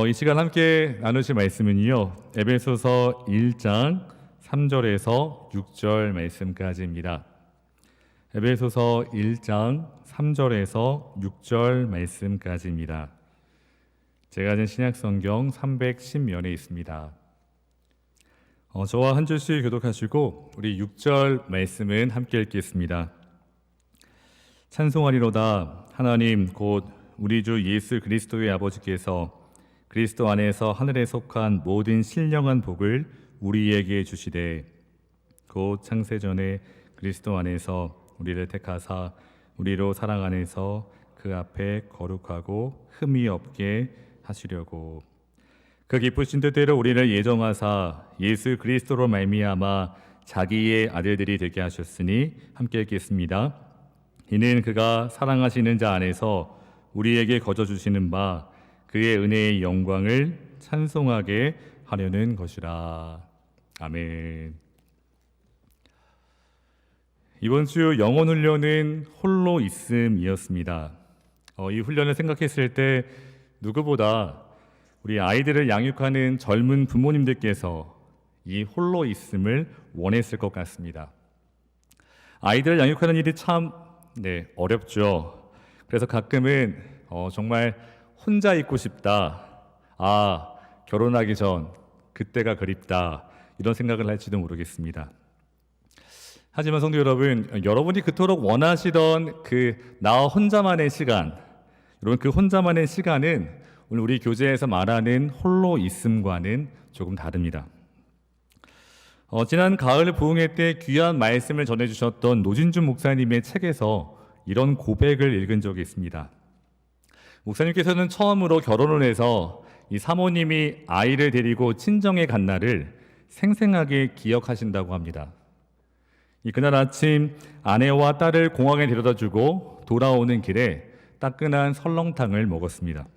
이 시간 함께 나누실 말씀은요, 에베소서 1장 3절에서 6절 말씀까지입니다. 에베소서 1장 3절에서 6절 말씀까지입니다. 제가 가진 신약성경 310면에 있습니다. 저와 한 줄씩 교독하시고 우리 6절 말씀은 함께 읽겠습니다. 찬송하리로다. 하나님 곧 우리 주 예수 그리스도의 아버지께서 그리스도 안에서 하늘에 속한 모든 신령한 복을 우리에게 주시되 곧 창세전에 그리스도 안에서 우리를 택하사 우리로 사랑 안에서 그 앞에 거룩하고 흠이 없게 하시려고 그 기쁘신 뜻대로 우리를 예정하사 예수 그리스도로 말미암아 자기의 아들들이 되게 하셨으니 함께 읽겠습니다. 이는 그가 사랑하시는 자 안에서 우리에게 거저 주시는 바 그의 은혜의 영광을 찬송하게 하려는 것이라. 아멘. 이번 주 영혼 훈련은 홀로 있음이었습니다. 이 훈련을 생각했을 때 누구보다 우리 아이들을 양육하는 젊은 부모님들께서 이 홀로 있음을 원했을 것 같습니다. 아이들을 양육하는 일이 참 어렵죠. 그래서 가끔은 정말 혼자 있고 싶다. 결혼하기 전 그때가 그립다. 이런 생각을 할지도 모르겠습니다. 하지만 성도 여러분, 여러분이 그토록 원하시던 나 혼자만의 시간, 여러분 그 혼자만의 시간은 오늘 우리 교재에서 말하는 홀로 있음과는 조금 다릅니다. 지난 가을 부흥회 때 귀한 말씀을 전해주셨던 노진준 목사님의 책에서 이런 고백을 읽은 적이 있습니다. 목사님께서는 처음으로 결혼을 해서 이 사모님이 아이를 데리고 친정에 간 날을 생생하게 기억하신다고 합니다. 그날 아침 아내와 딸을 공항에 데려다주고 돌아오는 길에 따끈한 설렁탕을 먹었습니다.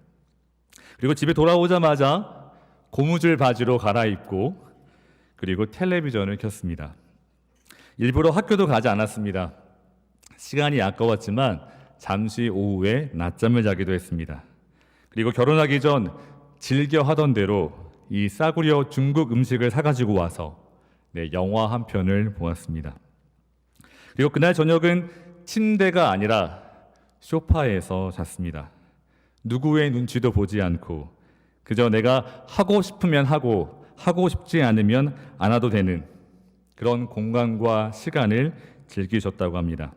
그리고 집에 돌아오자마자 고무줄 바지로 갈아입고 그리고 텔레비전을 켰습니다. 일부러 학교도 가지 않았습니다. 시간이 아까웠지만 잠시 오후에 낮잠을 자기도 했습니다. 그리고 결혼하기 전 즐겨 하던 대로 이 싸구려 중국 음식을 사가지고 와서 영화 한 편을 보았습니다. 그리고 그날 저녁은 침대가 아니라 소파에서 잤습니다. 누구의 눈치도 보지 않고 그저 내가 하고 싶으면 하고 싶지 않으면 안 와도 되는 그런 공간과 시간을 즐기셨다고 합니다.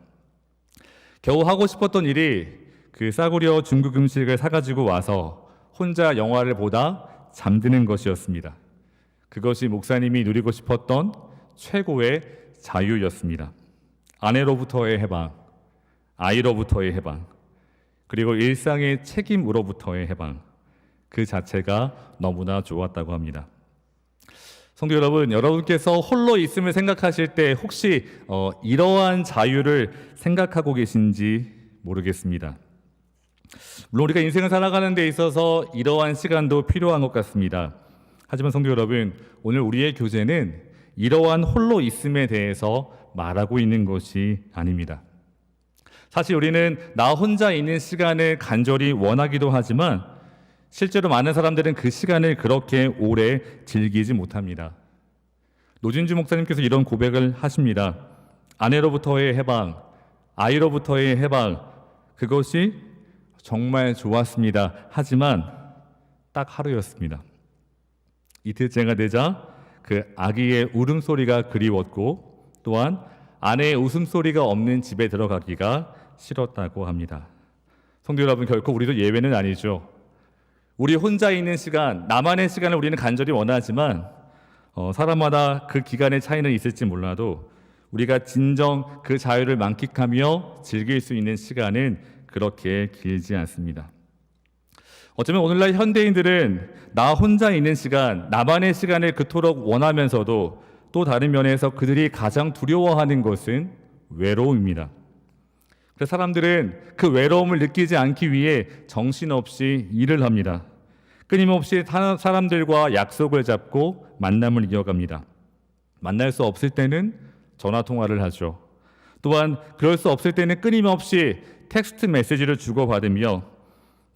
겨우 하고 싶었던 일이 그 싸구려 중국 음식을 사가지고 와서 혼자 영화를 보다 잠드는 것이었습니다. 그것이 목사님이 누리고 싶었던 최고의 자유였습니다. 아내로부터의 해방, 아이로부터의 해방, 그리고 일상의 책임으로부터의 해방, 그 자체가 너무나 좋았다고 합니다. 성도 여러분, 여러분께서 홀로 있음을 생각하실 때 혹시 이러한 자유를 생각하고 계신지 모르겠습니다. 물론 우리가 인생을 살아가는 데 있어서 이러한 시간도 필요한 것 같습니다. 하지만 성도 여러분, 오늘 우리의 교재는 이러한 홀로 있음에 대해서 말하고 있는 것이 아닙니다. 사실 우리는 나 혼자 있는 시간을 간절히 원하기도 하지만 실제로 많은 사람들은 그 시간을 그렇게 오래 즐기지 못합니다. 노진주 목사님께서 이런 고백을 하십니다. 아내로부터의 해방, 아이로부터의 해방, 그것이 정말 좋았습니다. 하지만 딱 하루였습니다. 이틀째가 되자 그 아기의 울음소리가 그리웠고 또한 아내의 웃음소리가 없는 집에 들어가기가 싫었다고 합니다. 성도 여러분, 결코 우리도 예외는 아니죠. 우리 혼자 있는 시간, 나만의 시간을 우리는 간절히 원하지만 사람마다 그 기간의 차이는 있을지 몰라도 우리가 진정 그 자유를 만끽하며 즐길 수 있는 시간은 그렇게 길지 않습니다. 어쩌면 오늘날 현대인들은 나 혼자 있는 시간, 나만의 시간을 그토록 원하면서도 또 다른 면에서 그들이 가장 두려워하는 것은 외로움입니다. 그래서 사람들은 그 외로움을 느끼지 않기 위해 정신없이 일을 합니다. 끊임없이 사람들과 약속을 잡고 만남을 이어갑니다. 만날 수 없을 때는 전화통화를 하죠. 또한 그럴 수 없을 때는 끊임없이 텍스트 메시지를 주고받으며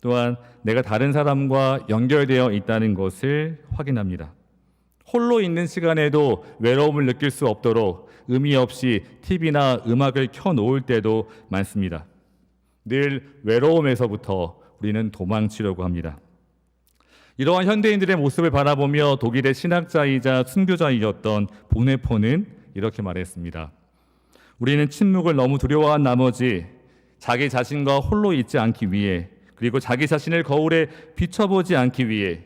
또한 내가 다른 사람과 연결되어 있다는 것을 확인합니다. 홀로 있는 시간에도 외로움을 느낄 수 없도록 의미 없이 TV나 음악을 켜놓을 때도 많습니다. 늘 외로움에서부터 우리는 도망치려고 합니다. 이러한 현대인들의 모습을 바라보며 독일의 신학자이자 순교자이었던 보네포는 이렇게 말했습니다. 우리는 침묵을 너무 두려워한 나머지 자기 자신과 홀로 있지 않기 위해, 그리고 자기 자신을 거울에 비춰보지 않기 위해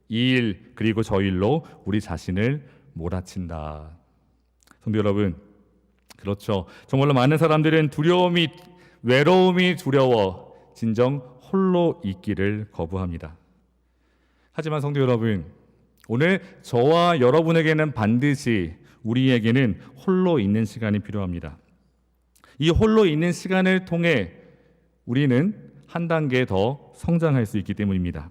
이 일 그리고 저 일로 우리 자신을 몰아친다. 성도 여러분, 그렇죠. 정말로 많은 사람들은 외로움이 두려워 진정 홀로 있기를 거부합니다. 하지만 성도 여러분, 오늘 저와 여러분에게는 반드시 우리에게는 홀로 있는 시간이 필요합니다. 이 홀로 있는 시간을 통해 우리는 한 단계 더 성장할 수 있기 때문입니다.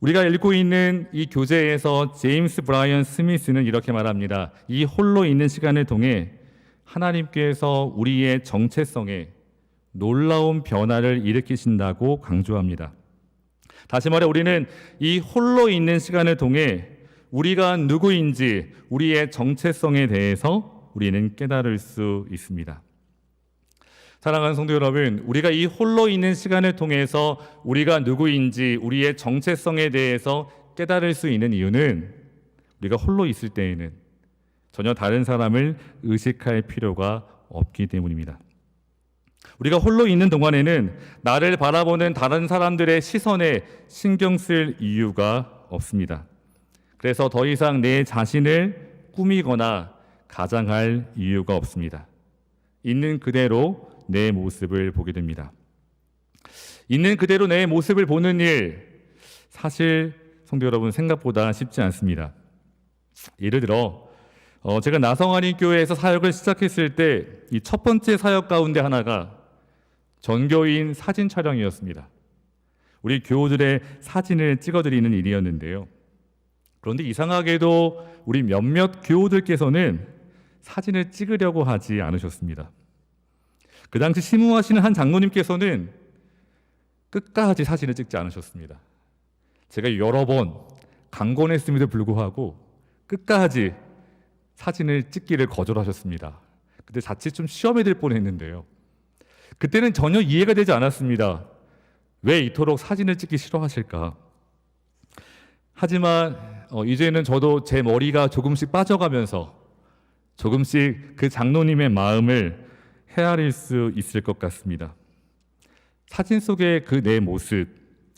우리가 읽고 있는 이 교재에서 제임스 브라이언 스미스는 이렇게 말합니다. 이 홀로 있는 시간을 통해 하나님께서 우리의 정체성에 놀라운 변화를 일으키신다고 강조합니다. 다시 말해 우리는 이 홀로 있는 시간을 통해 우리가 누구인지, 우리의 정체성에 대해서 우리는 깨달을 수 있습니다. 사랑하는 성도 여러분, 우리가 이 홀로 있는 시간을 통해서 우리가 누구인지, 우리의 정체성에 대해서 깨달을 수 있는 이유는 우리가 홀로 있을 때에는 전혀 다른 사람을 의식할 필요가 없기 때문입니다. 우리가 홀로 있는 동안에는 나를 바라보는 다른 사람들의 시선에 신경 쓸 이유가 없습니다. 그래서 더 이상 내 자신을 꾸미거나 가장할 이유가 없습니다. 있는 그대로 내 모습을 보게 됩니다. 있는 그대로 내 모습을 보는 일, 사실 성도 여러분 생각보다 쉽지 않습니다. 예를 들어 제가 나성한인교회에서 사역을 시작했을 때 이 첫 번째 사역 가운데 하나가 전교인 사진 촬영이었습니다. 우리 교우들의 사진을 찍어드리는 일이었는데요. 그런데 이상하게도 우리 몇몇 교우들께서는 사진을 찍으려고 하지 않으셨습니다. 그 당시 심우하시는 한 장로님께서는 끝까지 사진을 찍지 않으셨습니다. 제가 여러 번 강권했음에도 불구하고 끝까지 사진을 찍기를 거절하셨습니다. 그때 자칫 좀 시험에 들 뻔했는데요. 그때는 전혀 이해가 되지 않았습니다. 왜 이토록 사진을 찍기 싫어하실까? 하지만 이제는 저도 제 머리가 조금씩 빠져가면서 조금씩 그 장로님의 마음을 헤아릴 수 있을 것 같습니다. 사진 속의 그 내 모습,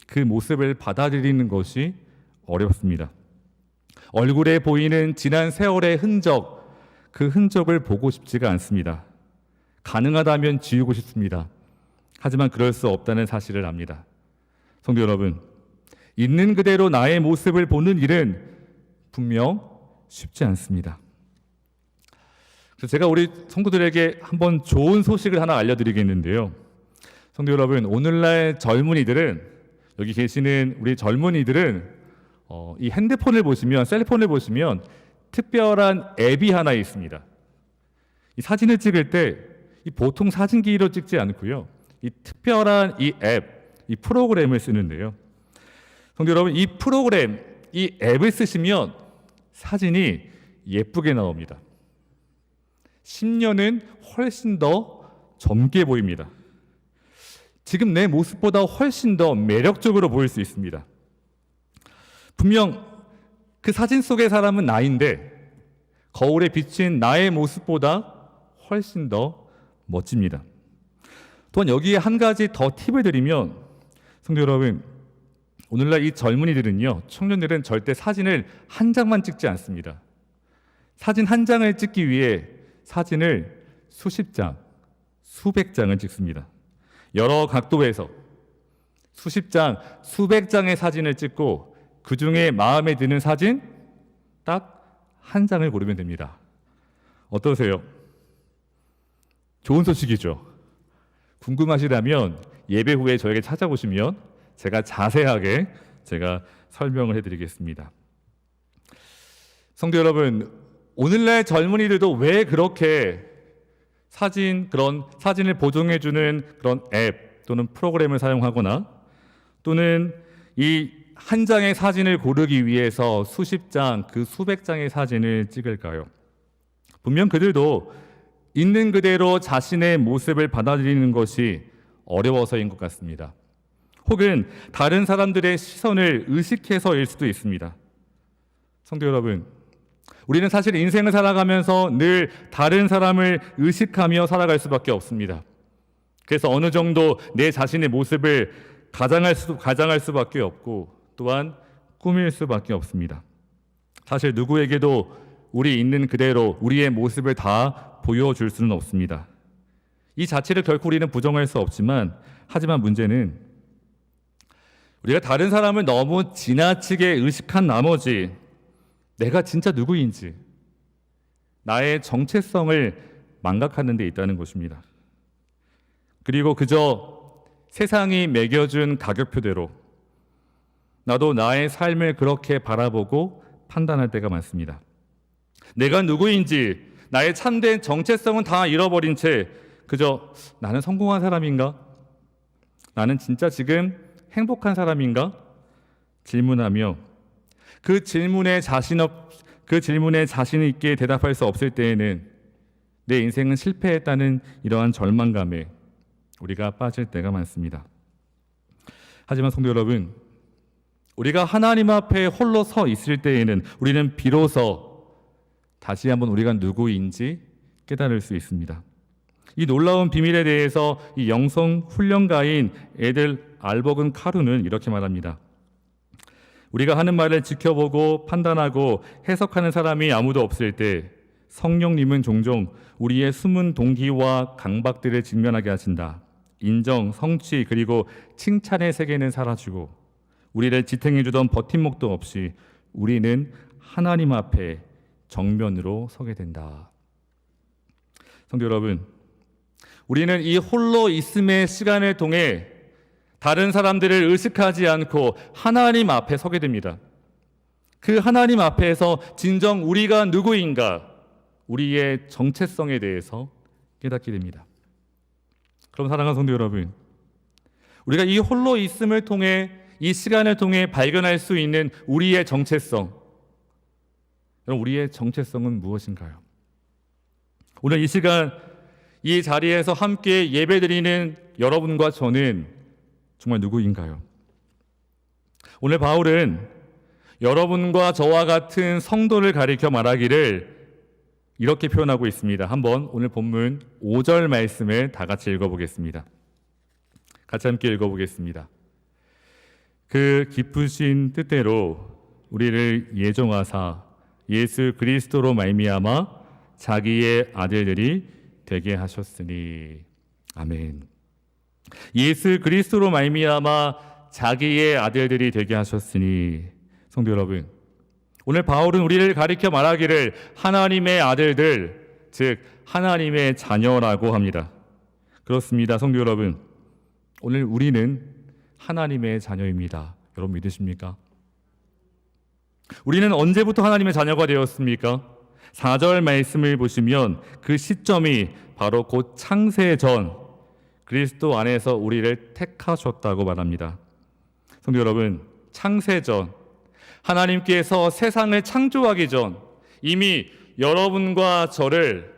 그 모습을 받아들이는 것이 어렵습니다. 얼굴에 보이는 지난 세월의 흔적, 그 흔적을 보고 싶지가 않습니다. 가능하다면 지우고 싶습니다. 하지만 그럴 수 없다는 사실을 압니다. 성도 여러분, 있는 그대로 나의 모습을 보는 일은 분명 쉽지 않습니다. 그래서 제가 우리 성도들에게 한번 좋은 소식을 하나 알려드리겠는데요. 성도 여러분, 오늘날 젊은이들은, 여기 계시는 우리 젊은이들은 이 핸드폰을 보시면, 셀폰을 보시면 특별한 앱이 하나 있습니다. 이 사진을 찍을 때 이 보통 사진기로 찍지 않고요. 이 특별한 이 앱, 이 프로그램을 쓰는데요. 성도 여러분, 이 프로그램, 이 앱을 쓰시면 사진이 예쁘게 나옵니다. 10년은 훨씬 더 젊게 보입니다. 지금 내 모습보다 훨씬 더 매력적으로 보일 수 있습니다. 분명 그 사진 속의 사람은 나인데 거울에 비친 나의 모습보다 훨씬 더 멋집니다. 또한 여기에 한 가지 더 팁을 드리면, 성도 여러분, 오늘날 이 젊은이들은요, 청년들은 절대 사진을 한 장만 찍지 않습니다. 사진 한 장을 찍기 위해 사진을 수십 장, 수백 장을 찍습니다. 여러 각도에서 수십 장, 수백 장의 사진을 찍고 그 중에 마음에 드는 사진 딱 한 장을 고르면 됩니다. 어떠세요? 좋은 소식이죠. 궁금하시다면 예배 후에 저에게 찾아보시면 제가 자세하게 설명을 해드리겠습니다. 성도 여러분, 오늘날 젊은이들도 왜 그렇게 그런 사진을 보정해주는 그런 앱 또는 프로그램을 사용하거나 또는 이 한 장의 사진을 고르기 위해서 수십 장, 그 수백 장의 사진을 찍을까요? 분명 그들도 있는 그대로 자신의 모습을 받아들이는 것이 어려워서인 것 같습니다. 혹은 다른 사람들의 시선을 의식해서일 수도 있습니다. 성도 여러분, 우리는 사실 인생을 살아가면서 늘 다른 사람을 의식하며 살아갈 수밖에 없습니다. 그래서 어느 정도 내 자신의 모습을 가장할 수밖에 없고 또한 꾸밀 수밖에 없습니다. 사실 누구에게도 우리 있는 그대로 우리의 모습을 다 보여줄 수는 없습니다. 이 자체를 결코 우리는 부정할 수 없지만, 하지만 문제는 우리가 다른 사람을 너무 지나치게 의식한 나머지 내가 진짜 누구인지, 나의 정체성을 망각하는 데 있다는 것입니다. 그리고 그저 세상이 매겨준 가격표대로 나도 나의 삶을 그렇게 바라보고 판단할 때가 많습니다. 내가 누구인지, 나의 참된 정체성은 다 잃어버린 채 그저 나는 성공한 사람인가? 나는 진짜 지금 행복한 사람인가? 질문하며 그 질문에 자신 있게 대답할 수 없을 때에는 내 인생은 실패했다는 이러한 절망감에 우리가 빠질 때가 많습니다. 하지만 성도 여러분, 우리가 하나님 앞에 홀로 서 있을 때에는 우리는 비로소 다시 한번 우리가 누구인지 깨달을 수 있습니다. 이 놀라운 비밀에 대해서 이 영성 훈련가인 에델 알버근 카루는 이렇게 말합니다. 우리가 하는 말을 지켜보고 판단하고 해석하는 사람이 아무도 없을 때 성령님은 종종 우리의 숨은 동기와 강박들을 직면하게 하신다. 인정, 성취, 그리고 칭찬의 세계는 사라지고 우리를 지탱해주던 버팀목도 없이 우리는 하나님 앞에 정면으로 서게 된다. 성도 여러분, 우리는 이 홀로 있음의 시간을 통해 다른 사람들을 의식하지 않고 하나님 앞에 서게 됩니다. 그 하나님 앞에서 진정 우리가 누구인가, 우리의 정체성에 대해서 깨닫게 됩니다. 그럼 사랑하는 성도 여러분, 우리가 이 홀로 있음을 통해, 이 시간을 통해 발견할 수 있는 우리의 정체성, 여러분, 우리의 정체성은 무엇인가요? 오늘 이 시간 이 자리에서 함께 예배드리는 여러분과 저는 정말 누구인가요? 오늘 바울은 여러분과 저와 같은 성도를 가리켜 말하기를 이렇게 표현하고 있습니다. 한번 오늘 본문 5절 말씀을 다 같이 읽어보겠습니다. 같이 함께 읽어보겠습니다. 그 기쁘신 뜻대로 우리를 예정하사 예수 그리스도로 말미암아 자기의 아들들이 되게 하셨으니. 아멘. 예수 그리스도로 말미암아 자기의 아들들이 되게 하셨으니. 성도 여러분, 오늘 바울은 우리를 가리켜 말하기를 하나님의 아들들, 즉 하나님의 자녀라고 합니다. 그렇습니다. 성도 여러분, 오늘 우리는 하나님의 자녀입니다. 여러분 믿으십니까? 우리는 언제부터 하나님의 자녀가 되었습니까? 4절 말씀을 보시면 그 시점이 바로 곧 창세 전 그리스도 안에서 우리를 택하셨다고 말합니다. 성도 여러분, 창세 전 하나님께서 세상을 창조하기 전 이미 여러분과 저를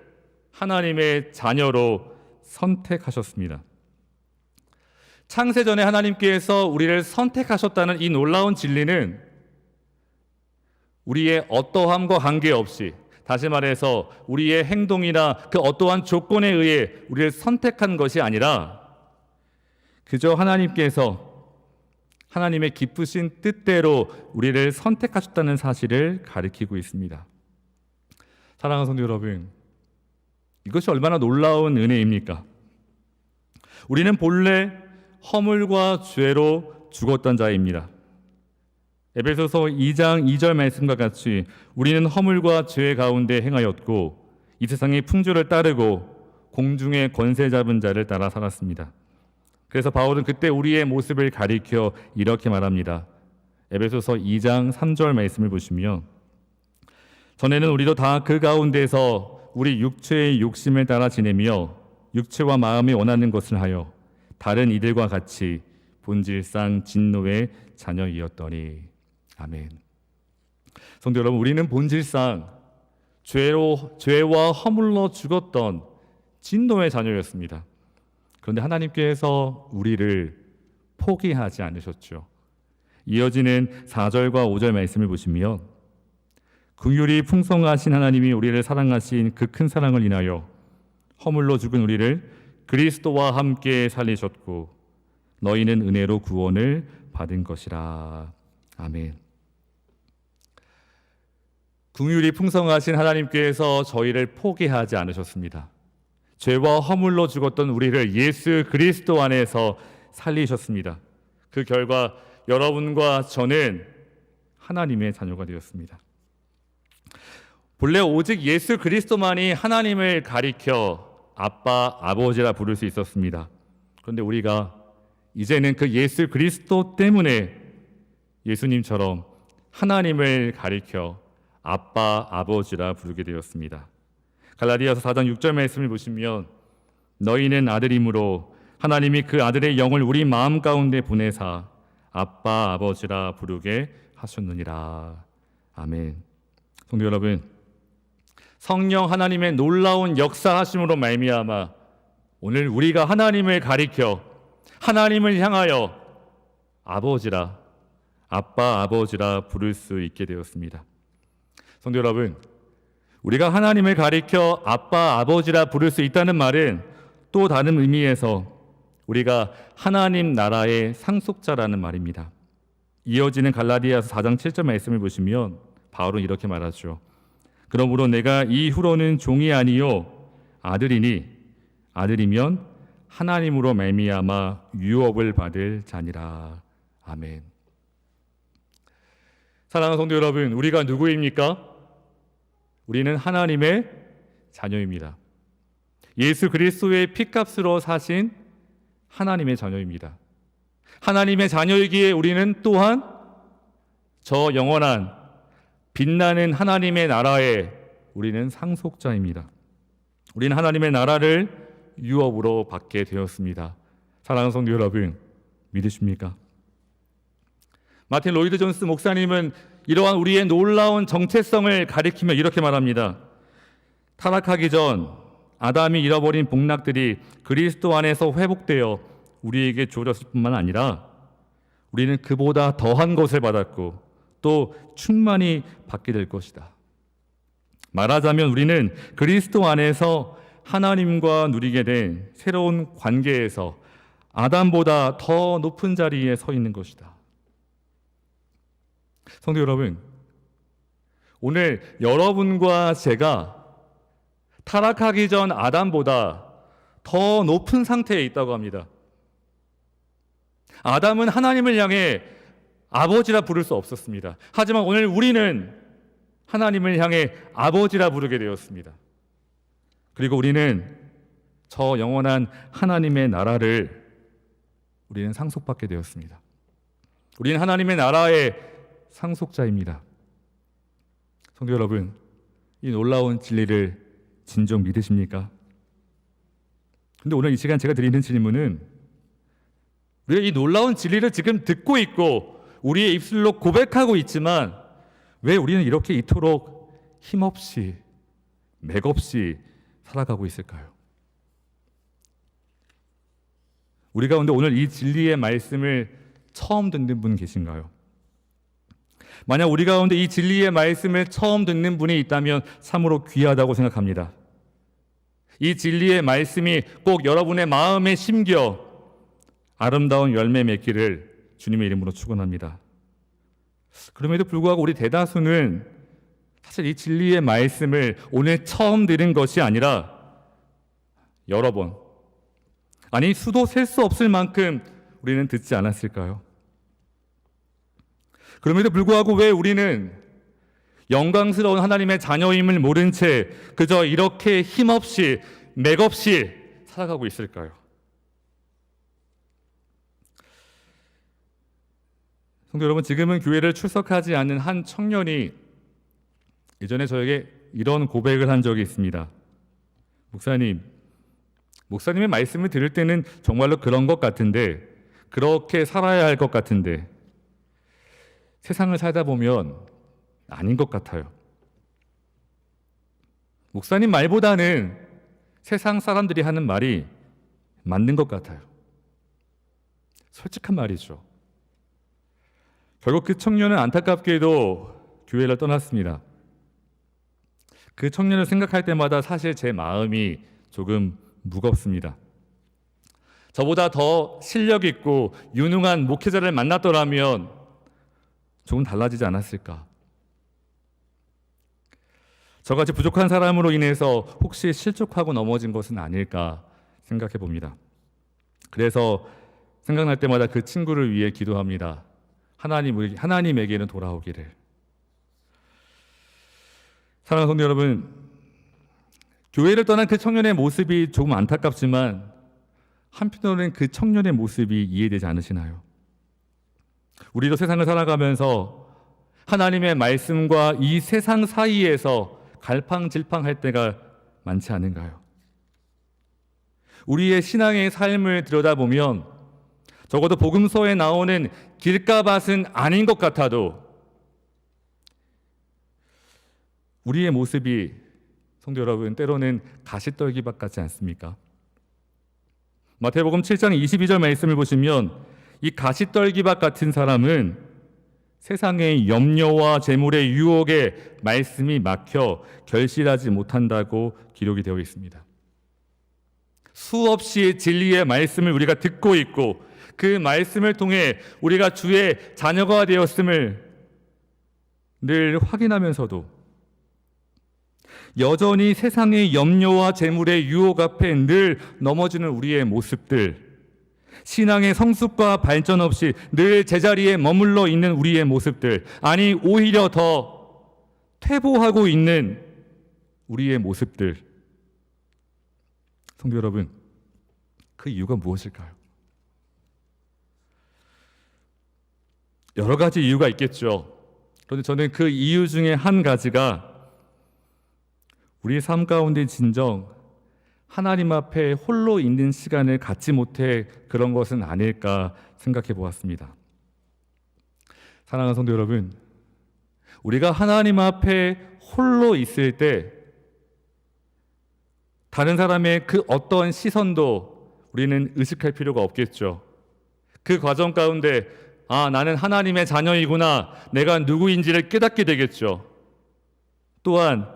하나님의 자녀로 선택하셨습니다. 창세 전에 하나님께서 우리를 선택하셨다는 이 놀라운 진리는 우리의 어떠함과 관계없이, 다시 말해서 우리의 행동이나 그 어떠한 조건에 의해 우리를 선택한 것이 아니라 그저 하나님께서 하나님의 기쁘신 뜻대로 우리를 선택하셨다는 사실을 가리키고 있습니다. 사랑하는 성도 여러분, 이것이 얼마나 놀라운 은혜입니까? 우리는 본래 허물과 죄로 죽었던 자입니다. 에베소서 2장 2절 말씀과 같이 우리는 허물과 죄 가운데 행하였고 이 세상의 풍조를 따르고 공중의 권세 잡은 자를 따라 살았습니다. 그래서 바울은 그때 우리의 모습을 가리켜 이렇게 말합니다. 에베소서 2장 3절 말씀을 보시면 전에는 우리도 다 그 가운데서 우리 육체의 욕심을 따라 지내며 육체와 마음이 원하는 것을 하여 다른 이들과 같이 본질상 진노의 자녀이었더니. 아멘. 성도 여러분, 우리는 본질상 죄와 허물로 죽었던 진노의 자녀였습니다. 그런데 하나님께서 우리를 포기하지 않으셨죠. 이어지는 4절과 5절 말씀을 보시면 긍휼이 풍성하신 하나님이 우리를 사랑하신 그 큰 사랑을 인하여 허물로 죽은 우리를 그리스도와 함께 살리셨고 너희는 은혜로 구원을 받은 것이라. 아멘. 긍휼이 풍성하신 하나님께서 저희를 포기하지 않으셨습니다. 죄와 허물로 죽었던 우리를 예수 그리스도 안에서 살리셨습니다. 그 결과 여러분과 저는 하나님의 자녀가 되었습니다. 본래 오직 예수 그리스도만이 하나님을 가리켜 아빠, 아버지라 부를 수 있었습니다. 그런데 우리가 이제는 그 예수 그리스도 때문에 예수님처럼 하나님을 가리켜 아빠, 아버지라 부르게 되었습니다. 갈라디아서 4장 6절 말씀을 보시면 너희는 아들이므로 하나님이 그 아들의 영을 우리 마음 가운데 보내사 아빠, 아버지라 부르게 하셨느니라. 아멘. 성도 여러분, 성령 하나님의 놀라운 역사하심으로 말미암아 오늘 우리가 하나님을 가리켜 하나님을 향하여 아버지라, 아빠, 아버지라 부를 수 있게 되었습니다. 성도 여러분, 우리가 하나님을 가리켜 아빠, 아버지라 부를 수 있다는 말은 또 다른 의미에서 우리가 하나님 나라의 상속자라는 말입니다. 이어지는 갈라디아서 4장 7절 말씀을 보시면 바울은 이렇게 말하죠. 그러므로 내가 이후로는 종이 아니요 아들이니 아들이면 하나님으로 말미암아 유업을 받을 자니라. 아멘. 사랑하는 성도 여러분, 우리가 누구입니까? 우리는 하나님의 자녀입니다. 예수 그리스도의 피값으로 사신 하나님의 자녀입니다. 하나님의 자녀이기에 우리는 또한 저 영원한 빛나는 하나님의 나라에 우리는 상속자입니다. 우리는 하나님의 나라를 유업으로 받게 되었습니다. 사랑하는 성도 여러분, 믿으십니까? 마틴 로이드 존스 목사님은 이러한 우리의 놀라운 정체성을 가리키며 이렇게 말합니다. 타락하기 전 아담이 잃어버린 복락들이 그리스도 안에서 회복되어 우리에게 주어졌을 뿐만 아니라 우리는 그보다 더한 것을 받았고 또 충만히 받게 될 것이다. 말하자면 우리는 그리스도 안에서 하나님과 누리게 된 새로운 관계에서 아담보다 더 높은 자리에 서 있는 것이다. 성도 여러분, 오늘 여러분과 제가 타락하기 전 아담보다 더 높은 상태에 있다고 합니다. 아담은 하나님을 향해 아버지라 부를 수 없었습니다. 하지만 오늘 우리는 하나님을 향해 아버지라 부르게 되었습니다. 그리고 우리는 저 영원한 하나님의 나라를 우리는 상속받게 되었습니다. 우리는 하나님의 나라의 상속자입니다. 성도 여러분, 이 놀라운 진리를 진정 믿으십니까? 근데 오늘 이 시간 제가 드리는 질문은 우리가 이 놀라운 진리를 지금 듣고 있고 우리의 입술로 고백하고 있지만 왜 우리는 이렇게 이토록 힘없이 맥없이 살아가고 있을까요? 우리 가운데 오늘 이 진리의 말씀을 처음 듣는 분 계신가요? 만약 우리 가운데 이 진리의 말씀을 처음 듣는 분이 있다면 참으로 귀하다고 생각합니다. 이 진리의 말씀이 꼭 여러분의 마음에 심겨 아름다운 열매 맺기를 주님의 이름으로 축원합니다. 그럼에도 불구하고 우리 대다수는 사실 이 진리의 말씀을 오늘 처음 들은 것이 아니라 여러 번, 아니 수도 셀 수 없을 만큼 우리는 듣지 않았을까요? 그럼에도 불구하고 왜 우리는 영광스러운 하나님의 자녀임을 모른 채 그저 이렇게 힘없이 맥없이 살아가고 있을까요? 성도 여러분, 지금은 교회를 출석하지 않는 한 청년이 예전에 저에게 이런 고백을 한 적이 있습니다. 목사님의 말씀을 들을 때는 정말로 그런 것 같은데 그렇게 살아야 할 것 같은데 세상을 살다 보면 아닌 것 같아요. 목사님 말보다는 세상 사람들이 하는 말이 맞는 것 같아요. 솔직한 말이죠. 결국 그 청년은 안타깝게도 교회를 떠났습니다. 그 청년을 생각할 때마다 사실 제 마음이 조금 무겁습니다. 저보다 더 실력 있고 유능한 목회자를 만났더라면 조금 달라지지 않았을까? 저같이 부족한 사람으로 인해서 혹시 실족하고 넘어진 것은 아닐까 생각해 봅니다. 그래서 생각날 때마다 그 친구를 위해 기도합니다. 하나님에게는 돌아오기를. 사랑하는 성도 여러분, 교회를 떠난 그 청년의 모습이 조금 안타깝지만 한편으로는 그 청년의 모습이 이해되지 않으시나요? 우리도 세상을 살아가면서 하나님의 말씀과 이 세상 사이에서 갈팡질팡할 때가 많지 않은가요? 우리의 신앙의 삶을 들여다보면 적어도 복음서에 나오는 길가밭은 아닌 것 같아도 우리의 모습이 성도 여러분 때로는 가시떨기밭 같지 않습니까? 마태복음 7장 22절 말씀을 보시면 이 가시떨기밭 같은 사람은 세상의 염려와 재물의 유혹에 말씀이 막혀 결실하지 못한다고 기록이 되어 있습니다. 수없이 진리의 말씀을 우리가 듣고 있고 그 말씀을 통해 우리가 주의 자녀가 되었음을 늘 확인하면서도 여전히 세상의 염려와 재물의 유혹 앞에 늘 넘어지는 우리의 모습들, 신앙의 성숙과 발전 없이 늘 제자리에 머물러 있는 우리의 모습들, 아니 오히려 더 퇴보하고 있는 우리의 모습들. 성도 여러분, 그 이유가 무엇일까요? 여러 가지 이유가 있겠죠. 그런데 저는 그 이유 중에 한 가지가 우리 삶 가운데 진정 하나님 앞에 홀로 있는 시간을 갖지 못해 그런 것은 아닐까 생각해 보았습니다. 사랑하는 성도 여러분, 우리가 하나님 앞에 홀로 있을 때 다른 사람의 그 어떤 시선도 우리는 의식할 필요가 없겠죠. 그 과정 가운데 나는 하나님의 자녀이구나, 내가 누구인지를 깨닫게 되겠죠. 또한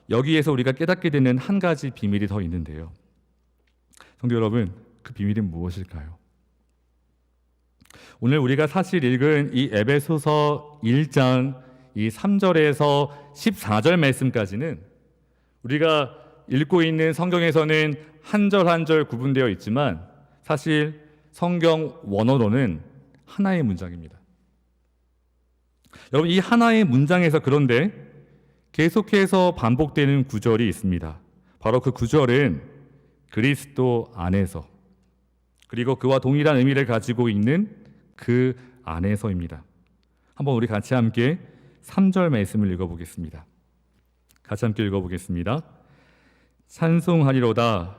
여기에서 우리가 깨닫게 되는 한 가지 비밀이 더 있는데요. 성도 여러분, 그 비밀은 무엇일까요? 오늘 우리가 사실 읽은 이 에베소서 1장 이 3절에서 14절 말씀까지는 우리가 읽고 있는 성경에서는 한 절 한 절 구분되어 있지만 사실 성경 원어로는 하나의 문장입니다. 여러분, 이 하나의 문장에서 그런데 계속해서 반복되는 구절이 있습니다. 바로 그 구절은 그리스도 안에서, 그리고 그와 동일한 의미를 가지고 있는 그 안에서입니다. 한번 우리 같이 함께 3절 말씀을 읽어보겠습니다. 같이 함께 읽어보겠습니다. 찬송하리로다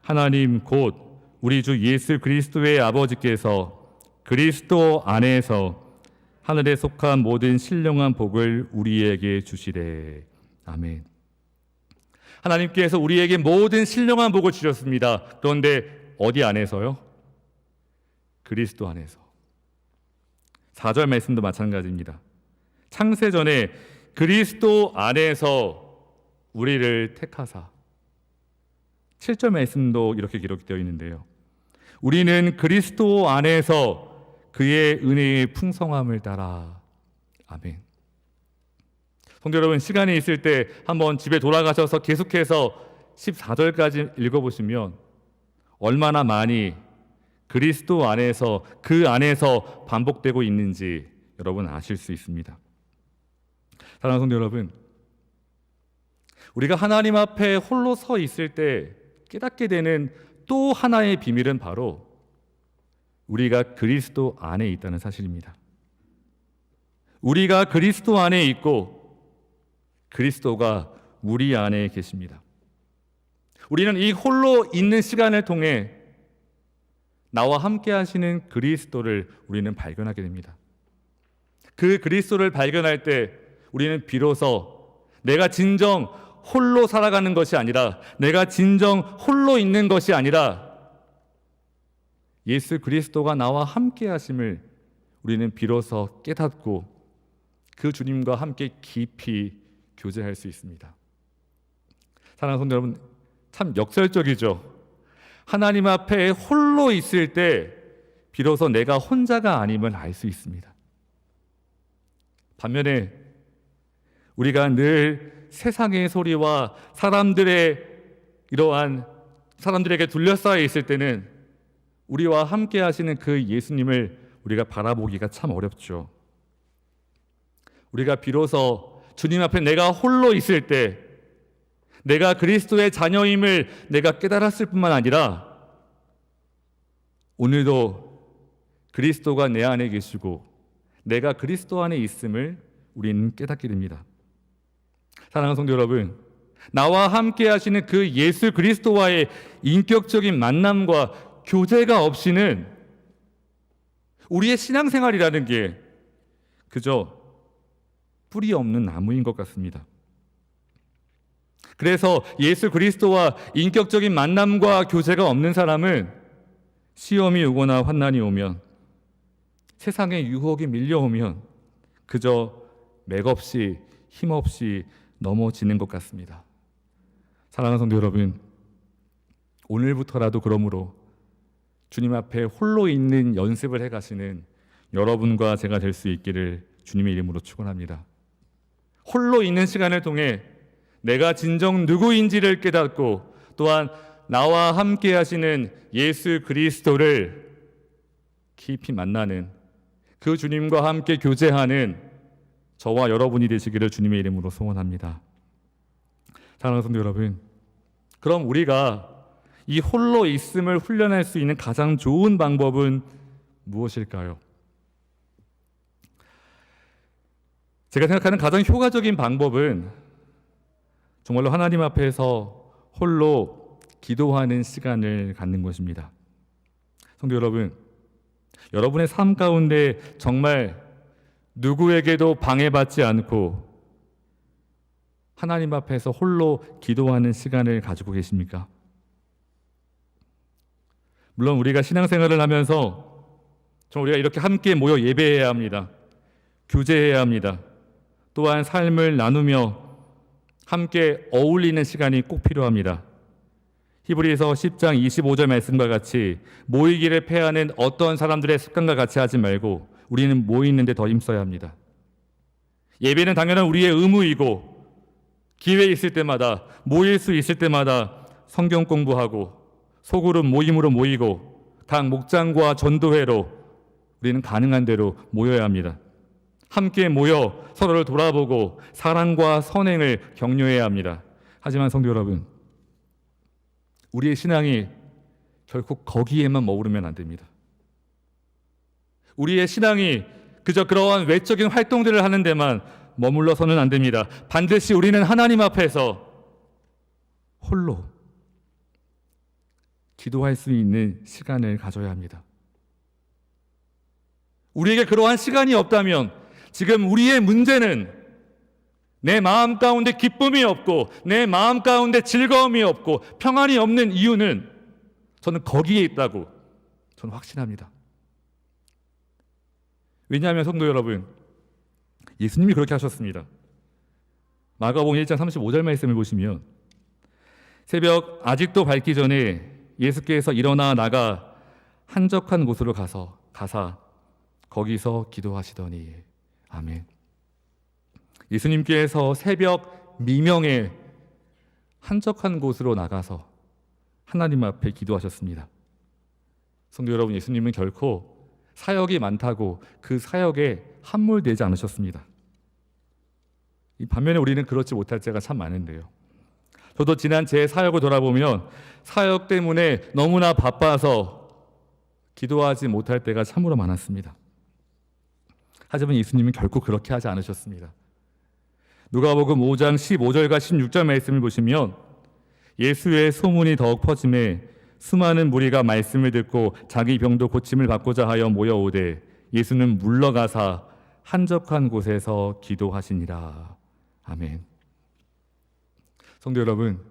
하나님 곧 우리 주 예수 그리스도의 아버지께서 그리스도 안에서 하늘에 속한 모든 신령한 복을 우리에게 주시래. 아멘. 하나님께서 우리에게 모든 신령한 복을 주셨습니다. 그런데 어디 안에서요? 그리스도 안에서. 4절 말씀도 마찬가지입니다. 창세전에 그리스도 안에서 우리를 택하사. 7절 말씀도 이렇게 기록되어 있는데요. 우리는 그리스도 안에서 그의 은혜의 풍성함을 따라. 아멘. 성도 여러분, 시간이 있을 때 한번 집에 돌아가셔서 계속해서 14절까지 읽어보시면 얼마나 많이 그리스도 안에서, 그 안에서 반복되고 있는지 여러분 아실 수 있습니다. 사랑하는 성도 여러분, 우리가 하나님 앞에 홀로 서 있을 때 깨닫게 되는 또 하나의 비밀은 바로 우리가 그리스도 안에 있다는 사실입니다. 우리가 그리스도 안에 있고 그리스도가 우리 안에 계십니다. 우리는 이 홀로 있는 시간을 통해 나와 함께 하시는 그리스도를 우리는 발견하게 됩니다. 그 그리스도를 발견할 때 우리는 비로소 내가 진정 홀로 살아가는 것이 아니라, 내가 진정 홀로 있는 것이 아니라 예수 그리스도가 나와 함께 하심을 우리는 비로소 깨닫고 그 주님과 함께 깊이 교제할 수 있습니다. 사랑하는 성도 여러분, 참 역설적이죠. 하나님 앞에 홀로 있을 때 비로소 내가 혼자가 아님을 알 수 있습니다. 반면에 우리가 늘 세상의 소리와 사람들에게 둘러싸여 있을 때는 우리와 함께 하시는 그 예수님을 우리가 바라보기가 참 어렵죠. 우리가 비로소 주님 앞에 내가 홀로 있을 때 내가 그리스도의 자녀임을 내가 깨달았을 뿐만 아니라 오늘도 그리스도가 내 안에 계시고 내가 그리스도 안에 있음을 우리는 깨닫게 됩니다. 사랑하는 성도 여러분, 나와 함께 하시는 그 예수 그리스도와의 인격적인 만남과 교제가 없이는 우리의 신앙생활이라는 게 그저 뿌리 없는 나무인 것 같습니다. 그래서 예수 그리스도와 인격적인 만남과 교제가 없는 사람은 시험이 오거나 환난이 오면, 세상의 유혹이 밀려오면 그저 맥없이 힘없이 넘어지는 것 같습니다. 사랑하는 성도 여러분, 오늘부터라도 그러므로 주님 앞에 홀로 있는 연습을 해가시는 여러분과 제가 될 수 있기를 주님의 이름으로 축원합니다. 홀로 있는 시간을 통해 내가 진정 누구인지를 깨닫고 또한 나와 함께 하시는 예수 그리스도를 깊이 만나는, 그 주님과 함께 교제하는 저와 여러분이 되시기를 주님의 이름으로 소원합니다. 사랑하는 성도 여러분, 그럼 우리가 이 홀로 있음을 훈련할 수 있는 가장 좋은 방법은 무엇일까요? 제가 생각하는 가장 효과적인 방법은 정말로 하나님 앞에서 홀로 기도하는 시간을 갖는 것입니다. 성도 여러분, 여러분의 삶 가운데 정말 누구에게도 방해받지 않고 하나님 앞에서 홀로 기도하는 시간을 가지고 계십니까? 물론 우리가 신앙생활을 하면서 우리가 이렇게 함께 모여 예배해야 합니다. 교제해야 합니다. 또한 삶을 나누며 함께 어울리는 시간이 꼭 필요합니다. 히브리서 10장 25절 말씀과 같이 모이기를 패하는 어떤 사람들의 습관과 같이 하지 말고 우리는 모이는 데 더 힘써야 합니다. 예배는 당연한 우리의 의무이고 기회 있을 때마다, 모일 수 있을 때마다 성경 공부하고 소그룹 모임으로 모이고 각 목장과 전도회로 우리는 가능한 대로 모여야 합니다. 함께 모여 서로를 돌아보고 사랑과 선행을 격려해야 합니다. 하지만 성도 여러분, 우리의 신앙이 결코 거기에만 머무르면 안 됩니다. 우리의 신앙이 그저 그러한 외적인 활동들을 하는 데만 머물러서는 안 됩니다. 반드시 우리는 하나님 앞에서 홀로 기도할 수 있는 시간을 가져야 합니다. 우리에게 그러한 시간이 없다면 지금 우리의 문제는 내 마음 가운데 기쁨이 없고 내 마음 가운데 즐거움이 없고 평안이 없는 이유는 저는 거기에 있다고 저는 확신합니다. 왜냐하면 성도 여러분, 예수님이 그렇게 하셨습니다. 마가복음 1장 35절 말씀을 보시면 새벽 아직도 밝기 전에 예수께서 일어나 나가 한적한 곳으로 가사 거기서 기도하시더니 아멘. 예수님께서 새벽 미명에 한적한 곳으로 나가서 하나님 앞에 기도하셨습니다. 성도 여러분, 예수님은 결코 사역이 많다고 그 사역에 함몰되지 않으셨습니다. 이 반면에 우리는 그렇지 못할 때가 참 많은데요. 저도 지난 제 사역을 돌아보면 사역 때문에 너무나 바빠서 기도하지 못할 때가 참으로 많았습니다. 하지만 예수님은 결코 그렇게 하지 않으셨습니다. 누가복음 5장 15절과 16절 말씀을 보시면 예수의 소문이 더욱 퍼짐에 수많은 무리가 말씀을 듣고 자기 병도 고침을 받고자 하여 모여오되 예수는 물러가사 한적한 곳에서 기도하시니라. 아멘. 성도 여러분,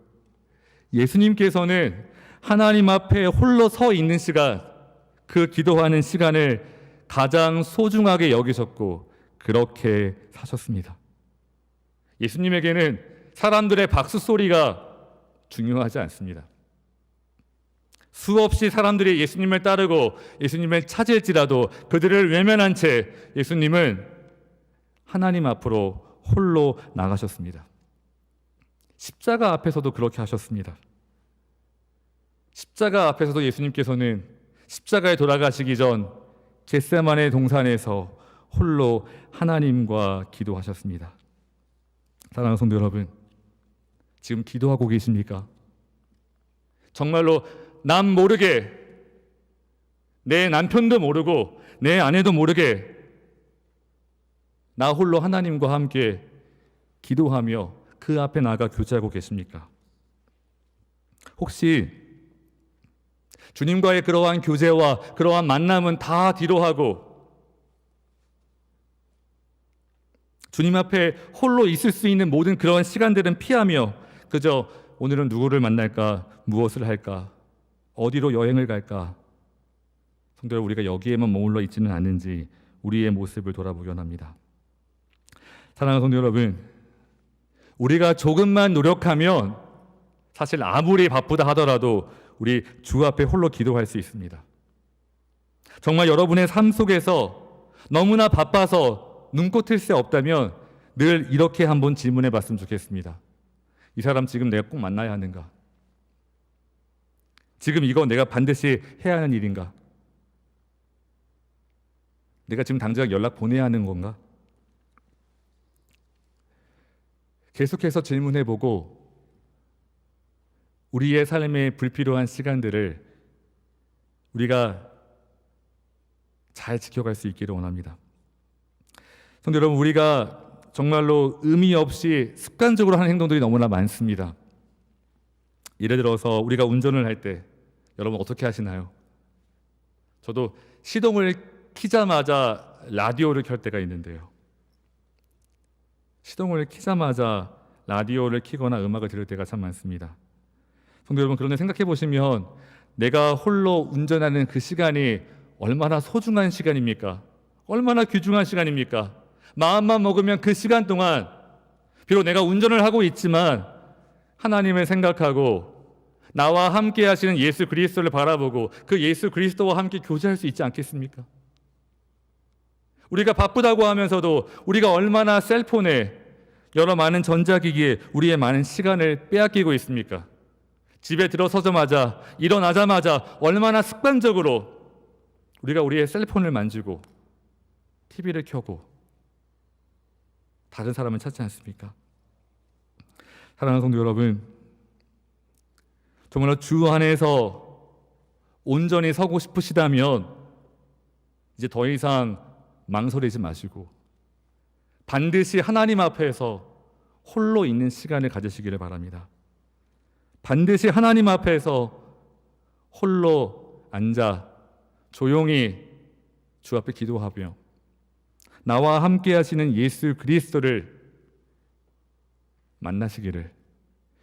예수님께서는 하나님 앞에 홀로 서 있는 시간, 그 기도하는 시간을 가장 소중하게 여기셨고 그렇게 사셨습니다. 예수님에게는 사람들의 박수 소리가 중요하지 않습니다. 수없이 사람들이 예수님을 따르고 예수님을 찾을지라도 그들을 외면한 채 예수님은 하나님 앞으로 홀로 나가셨습니다. 십자가 앞에서도 그렇게 하셨습니다. 십자가 앞에서도 예수님께서는 십자가에 돌아가시기 전 겟세마네 동산에서 홀로 하나님과 기도하셨습니다. 사랑하는 성도 여러분, 지금 기도하고 계십니까? 정말로 남 모르게, 내 남편도 모르고 내 아내도 모르게 나 홀로 하나님과 함께 기도하며 그 앞에 나가 교제하고 계십니까? 혹시 주님과의 그러한 교제와 그러한 만남은 다 뒤로하고 주님 앞에 홀로 있을 수 있는 모든 그런 시간들은 피하며 그저 오늘은 누구를 만날까, 무엇을 할까, 어디로 여행을 갈까? 성도 여러분, 우리가 여기에만 머물러 있지는 않은지 우리의 모습을 돌아보기 원합니다. 사랑하는 성도 여러분, 우리가 조금만 노력하면 사실 아무리 바쁘다 하더라도 우리 주 앞에 홀로 기도할 수 있습니다. 정말 여러분의 삶 속에서 너무나 바빠서 눈코 틀 새 없다면 늘 이렇게 한번 질문해 봤으면 좋겠습니다. 이 사람 지금 내가 꼭 만나야 하는가? 지금 이거 내가 반드시 해야 하는 일인가? 내가 지금 당장 연락 보내야 하는 건가? 계속해서 질문해보고 우리의 삶에 불필요한 시간들을 우리가 잘 지켜갈 수 있기를 원합니다. 성도 여러분, 우리가 정말로 의미 없이 습관적으로 하는 행동들이 너무나 많습니다. 예를 들어서 우리가 운전을 할 때 여러분 어떻게 하시나요? 저도 시동을 키자마자 라디오를 켤 때가 있는데요. 시동을 키자마자 라디오를 키거나 음악을 들을 때가 참 많습니다. 성도 여러분, 그런데 생각해 보시면 내가 홀로 운전하는 그 시간이 얼마나 소중한 시간입니까? 얼마나 귀중한 시간입니까? 마음만 먹으면 그 시간 동안 비록 내가 운전을 하고 있지만 하나님을 생각하고 나와 함께 하시는 예수 그리스도를 바라보고 그 예수 그리스도와 함께 교제할 수 있지 않겠습니까? 우리가 바쁘다고 하면서도 우리가 얼마나 셀폰에 여러 많은 전자기기에 우리의 많은 시간을 빼앗기고 있습니까? 집에 들어서자마자 일어나자마자 얼마나 습관적으로 우리가 우리의 셀폰을 만지고 TV를 켜고 다른 사람을 찾지 않습니까? 사랑하는 성도 여러분, 정말로 주 안에서 온전히 서고 싶으시다면 이제 더 이상 망설이지 마시고 반드시 하나님 앞에서 홀로 있는 시간을 가지시기를 바랍니다. 반드시 하나님 앞에서 홀로 앉아 조용히 주 앞에 기도하며 나와 함께 하시는 예수 그리스도를 만나시기를,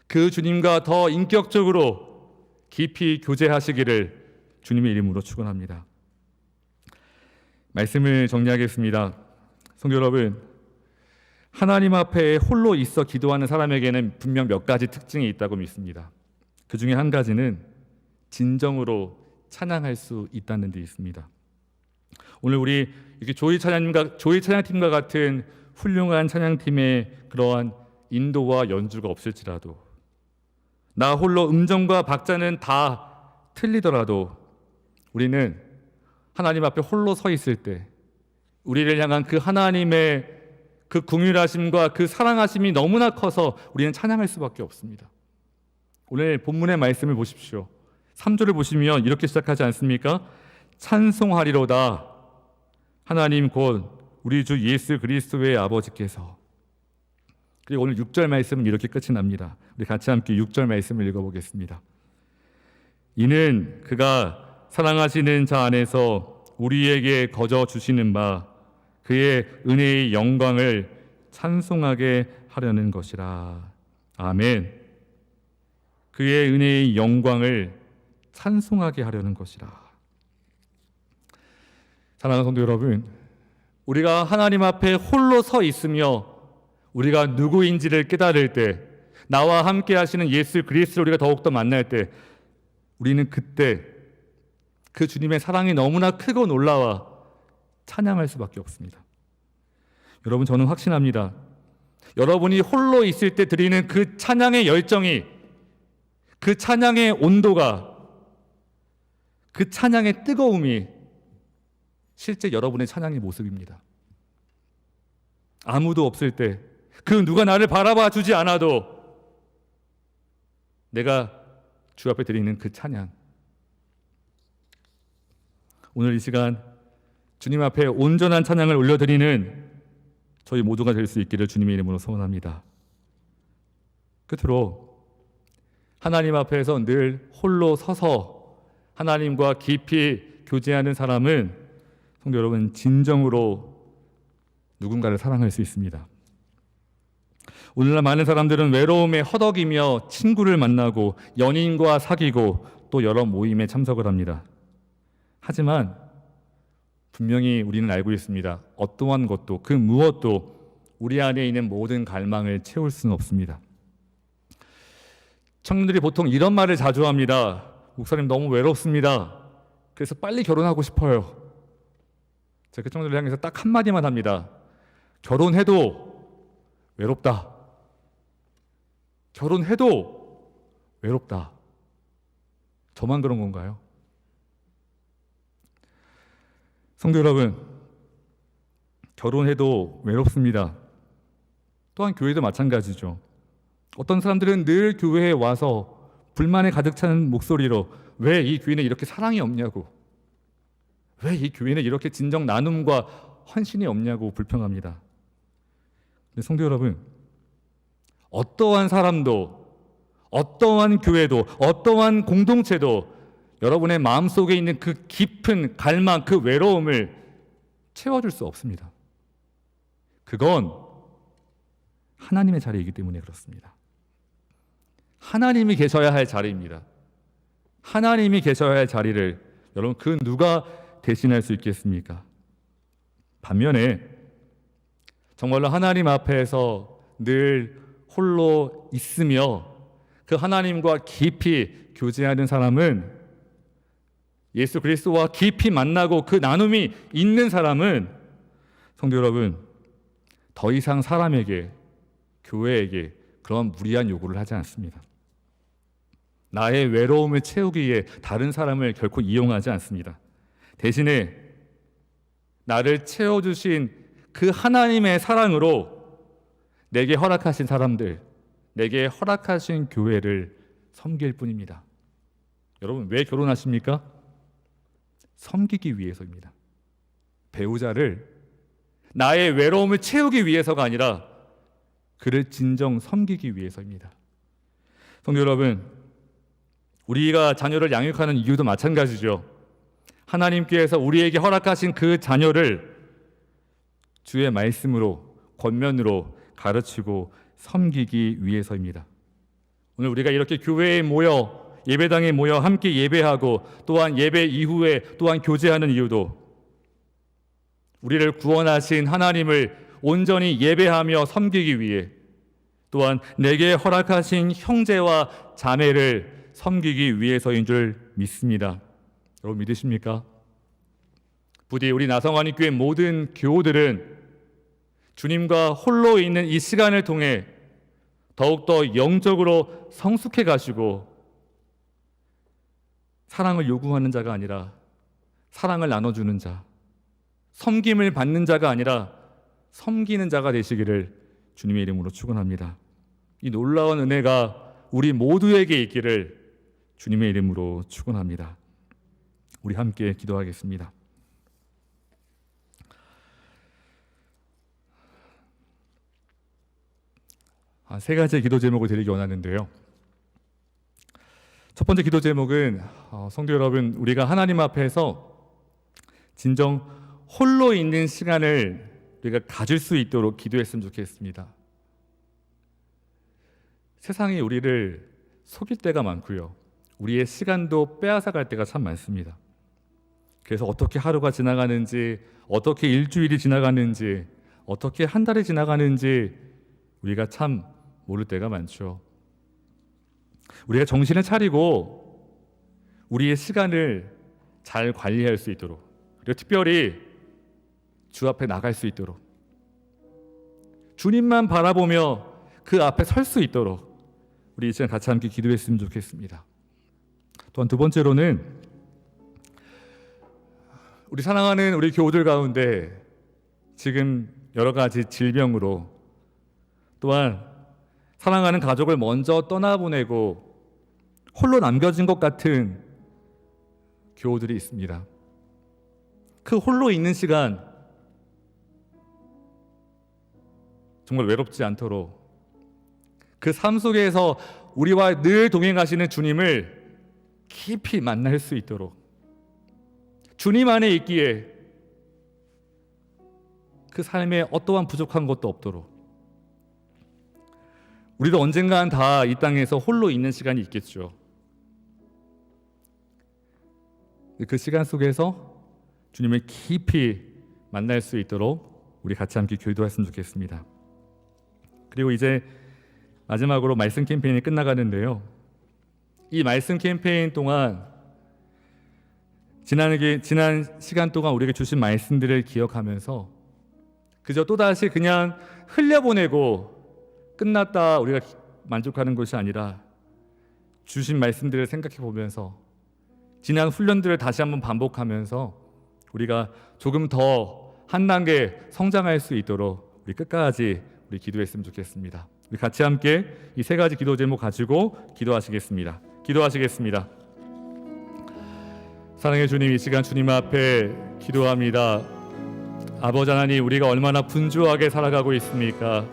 그 주님과 더 인격적으로 깊이 교제하시기를 주님의 이름으로 축원합니다. 말씀을 정리하겠습니다. 성도 여러분, 하나님 앞에 홀로 있어 기도하는 사람에게는 분명 몇 가지 특징이 있다고 믿습니다. 그 중에 한 가지는 진정으로 찬양할 수 있다는 데 있습니다. 오늘 우리 이렇게 조이 찬양팀과 같은 훌륭한 찬양팀의 그러한 인도와 연주가 없을지라도, 나 홀로 음정과 박자는 다 틀리더라도 우리는 하나님 앞에 홀로 서 있을 때 우리를 향한 그 하나님의 그 긍휼하심과 그 사랑하심이 너무나 커서 우리는 찬양할 수밖에 없습니다. 오늘 본문의 말씀을 보십시오. 3절을 보시면 이렇게 시작하지 않습니까? 찬송하리로다 하나님 곧 우리 주 예수 그리스도의 아버지께서. 그리고 오늘 6절 말씀은 이렇게 끝이 납니다. 우리 같이 함께 6절 말씀을 읽어보겠습니다. 이는 그가 사랑하시는 자 안에서 우리에게 거저 주시는 바 그의 은혜의 영광을 찬송하게 하려는 것이라. 아멘. 그의 은혜의 영광을 찬송하게 하려는 것이라. 사랑하는 성도 여러분, 우리가 하나님 앞에 홀로 서 있으며 우리가 누구인지를 깨달을 때, 나와 함께 하시는 예수 그리스도를 우리가 더욱더 만날 때, 우리는 그때 그 주님의 사랑이 너무나 크고 놀라워 찬양할 수밖에 없습니다. 여러분, 저는 확신합니다. 여러분이 홀로 있을 때 드리는 그 찬양의 열정이, 그 찬양의 온도가, 그 찬양의 뜨거움이 실제 여러분의 찬양의 모습입니다. 아무도 없을 때, 그 누가 나를 바라봐 주지 않아도 내가 주 앞에 드리는 그 찬양, 오늘 이 시간 주님 앞에 온전한 찬양을 올려드리는 저희 모두가 될 수 있기를 주님의 이름으로 소원합니다. 끝으로 하나님 앞에서 늘 홀로 서서 하나님과 깊이 교제하는 사람은, 성도 여러분, 진정으로 누군가를 사랑할 수 있습니다. 오늘날 많은 사람들은 외로움에 허덕이며 친구를 만나고 연인과 사귀고 또 여러 모임에 참석을 합니다. 하지만 분명히 우리는 알고 있습니다. 어떠한 것도, 그 무엇도 우리 안에 있는 모든 갈망을 채울 수는 없습니다. 청년들이 보통 이런 말을 자주 합니다. 목사님, 너무 외롭습니다. 그래서 빨리 결혼하고 싶어요. 제가 그 청년들을 향해서 딱 한마디만 합니다. 결혼해도 외롭다. 결혼해도 외롭다. 저만 그런 건가요? 성도 여러분, 결혼해도 외롭습니다. 또한 교회도 마찬가지죠. 어떤 사람들은 늘 교회에 와서 불만에 가득 찬 목소리로 왜 이 교회는 이렇게 사랑이 없냐고, 왜 이 교회는 이렇게 진정 나눔과 헌신이 없냐고 불평합니다. 근데 성도 여러분, 어떠한 사람도, 어떠한 교회도, 어떠한 공동체도 여러분의 마음속에 있는 그 깊은 갈망, 그 외로움을 채워줄 수 없습니다. 그건 하나님의 자리이기 때문에 그렇습니다. 하나님이 계셔야 할 자리입니다. 하나님이 계셔야 할 자리를 여러분, 그 누가 대신할 수 있겠습니까? 반면에 정말로 하나님 앞에서 늘 홀로 있으며 그 하나님과 깊이 교제하는 사람은, 예수 그리스도와 깊이 만나고 그 나눔이 있는 사람은, 성도 여러분, 더 이상 사람에게, 교회에게 그런 무리한 요구를 하지 않습니다. 나의 외로움을 채우기 위해 다른 사람을 결코 이용하지 않습니다. 대신에 나를 채워주신 그 하나님의 사랑으로 내게 허락하신 사람들, 내게 허락하신 교회를 섬길 뿐입니다. 여러분, 왜 결혼하십니까? 섬기기 위해서입니다. 배우자를 나의 외로움을 채우기 위해서가 아니라 그를 진정 섬기기 위해서입니다. 성도 여러분, 우리가 자녀를 양육하는 이유도 마찬가지죠. 하나님께서 우리에게 허락하신 그 자녀를 주의 말씀으로, 권면으로 가르치고 섬기기 위해서입니다. 오늘 우리가 이렇게 교회에 모여, 예배당에 모여 함께 예배하고 또한 예배 이후에 또한 교제하는 이유도 우리를 구원하신 하나님을 온전히 예배하며 섬기기 위해, 또한 내게 허락하신 형제와 자매를 섬기기 위해서인 줄 믿습니다. 여러분, 믿으십니까? 부디 우리 나성환이 교회 모든 교우들은 주님과 홀로 있는 이 시간을 통해 더욱더 영적으로 성숙해 가시고 사랑을 요구하는 자가 아니라 사랑을 나눠주는 자, 섬김을 받는 자가 아니라 섬기는 자가 되시기를 주님의 이름으로 축원합니다. 이 놀라운 은혜가 우리 모두에게 있기를 주님의 이름으로 축원합니다. 우리 함께 기도하겠습니다. 세 가지의 기도 제목을 드리기 원하는데요. 첫 번째 기도 제목은 성도 여러분, 우리가 하나님 앞에서 진정 홀로 있는 시간을 우리가 가질 수 있도록 기도했으면 좋겠습니다. 세상이 우리를 속일 때가 많고요, 우리의 시간도 빼앗아갈 때가 참 많습니다. 그래서 어떻게 하루가 지나가는지, 어떻게 일주일이 지나가는지, 어떻게 한 달이 지나가는지 우리가 참 모를 때가 많죠. 우리가 정신을 차리고 우리의 시간을 잘 관리할 수 있도록, 그리고 특별히 주 앞에 나갈 수 있도록, 주님만 바라보며 그 앞에 설 수 있도록 우리 이 시간 같이 함께 기도했으면 좋겠습니다. 또한 두 번째로는 우리 사랑하는 우리 교우들 가운데 지금 여러 가지 질병으로, 또한 사랑하는 가족을 먼저 떠나보내고 홀로 남겨진 것 같은 교우들이 있습니다. 그 홀로 있는 시간 정말 외롭지 않도록, 그 삶 속에서 우리와 늘 동행하시는 주님을 깊이 만날 수 있도록, 주님 안에 있기에 그 삶에 어떠한 부족한 것도 없도록, 우리도 언젠간 다 이 땅에서 홀로 있는 시간이 있겠죠. 그 시간 속에서 주님을 깊이 만날 수 있도록 우리 같이 함께 기도했으면 좋겠습니다. 그리고 이제 마지막으로 말씀 캠페인이 끝나가는데요, 이 말씀 캠페인 동안 지난 시간 동안 우리에게 주신 말씀들을 기억하면서 그저 또다시 그냥 흘려보내고 끝났다 우리가 만족하는 것이 아니라 주신 말씀들을 생각해 보면서 지난 훈련들을 다시 한번 반복하면서 우리가 조금 더 한 단계 성장할 수 있도록 우리 끝까지 우리 기도했으면 좋겠습니다. 우리 같이 함께 이 세 가지 기도 제목 가지고 기도하시겠습니다. 기도하시겠습니다. 사랑의 주님, 이 시간 주님 앞에 기도합니다. 아버지 하나님, 우리가 얼마나 분주하게 살아가고 있습니까?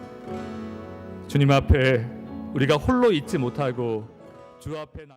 주님 앞에 우리가 홀로 있지 못하고 주 앞에